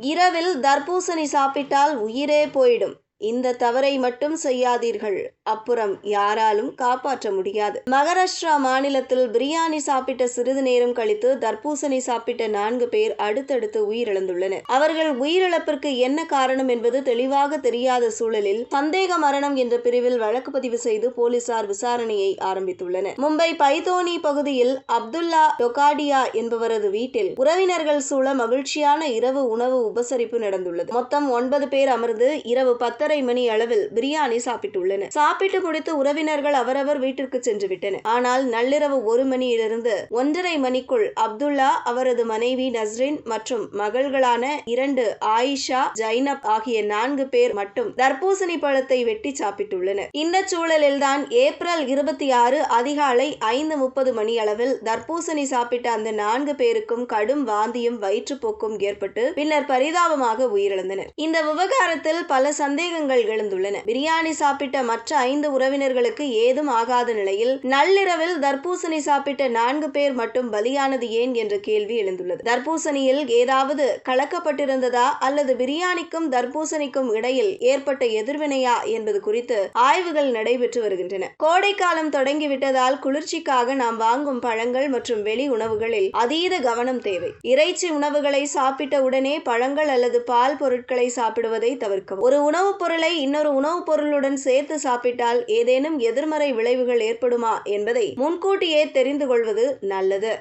இரவில் தர்பூசணி சாப்பிட்டால் உயிரே போயிடும். இந்த தவறை மட்டும் செய்யாதீர்கள், அப்புறம் யாராலும் காப்பாற்ற முடியாது. மகாராஷ்டிரா மாநிலத்தில் பிரியாணி சாப்பிட்ட சிறிது நேரம் கழித்து தர்பூசணி சாப்பிட்ட 4 பேர் அடுத்தடுத்து உயிரிழந்துள்ளனர். அவர்கள் உயிரிழப்பிற்கு என்ன காரணம் என்பது தெளிவாக தெரியாத சூழலில் சந்தேக மரணம் என்ற பிரிவில் வழக்கு பதிவு செய்து போலீசார் விசாரணையை ஆரம்பித்துள்ளனர். மும்பை பைதோனி பகுதியில் அப்துல்லா டொகாடியா என்பவரது வீட்டில் உறவினர்கள் சூழ மகிழ்ச்சியான இரவு உணவு உபசரிப்பு நடந்துள்ளது. மொத்தம் 9 பேர் அமர்ந்து இரவு 10:30 மணி அளவில் பிரியாணி சாப்பிட்டுள்ளனர். சாப்பிட்டு முடித்து உறவினர்கள் அவரவர் வீட்டிற்கு சென்று விட்டனர். ஆனால் நள்ளிரவு 1 மணியிலிருந்து 1:30 மணிக்குள் அப்துல்லா, அவரது மனைவி நஸ்ரின் மற்றும் மகள்களான 2 ஆயிஷா, ஜைனப் ஆகிய 4 பேர் மட்டும் தர்பூசணி பழத்தை வெட்டி சாப்பிட்டுள்ளனர். இந்த சூழலில்தான் ஏப்ரல் 26 அதிகாலை 5:30 மணி அளவில் தர்பூசணி சாப்பிட்ட அந்த 4 பேருக்கும் கடும் வாந்தியும் வயிற்றுப்போக்கும் ஏற்பட்டு பின்னர் பரிதாபமாக உயிரிழந்தனர். இந்த விவகாரத்தில் பல சந்தேகங்கள் எழுந்துள்ளன. பிரியாணி சாப்பிட்ட மற்ற 5 உறவினர்களுக்கு ஏதும் ஆகாத நிலையில் நள்ளிரவில் தர்பூசணி சாப்பிட்ட 4 பேர் மட்டும் பலியானது ஏன் என்ற கேள்வி எழுந்துள்ளது. தர்பூசணியில் ஏதாவது கலக்கப்பட்டிருந்ததா அல்லது பிரியாணிக்கும் தர்பூசணிக்கும் இடையில் ஏற்பட்ட எதிர்வினையா என்பது குறித்து ஆய்வுகள் நடைபெற்று வருகின்றன. கோடைக்காலம் தொடங்கிவிட்டதால் குளிர்ச்சிக்காக நாம் வாங்கும் பழங்கள் மற்றும் வெளி உணவுகளில் அதீத கவனம் தேவை. இறைச்சி உணவுகளை சாப்பிட்ட உடனே பழங்கள் அல்லது பால் பொருட்களை சாப்பிடுவதை தவிர்க்கவும். ஒரு உணவுப் பொருளை இன்னொரு உணவுப் பொருளுடன் சேர்த்து சாப்பிட்டால் ஏதேனும் எதிர்மறை விளைவுகள் ஏற்படுமா என்பதை முன்கூட்டியே தெரிந்து கொள்வது நல்லது.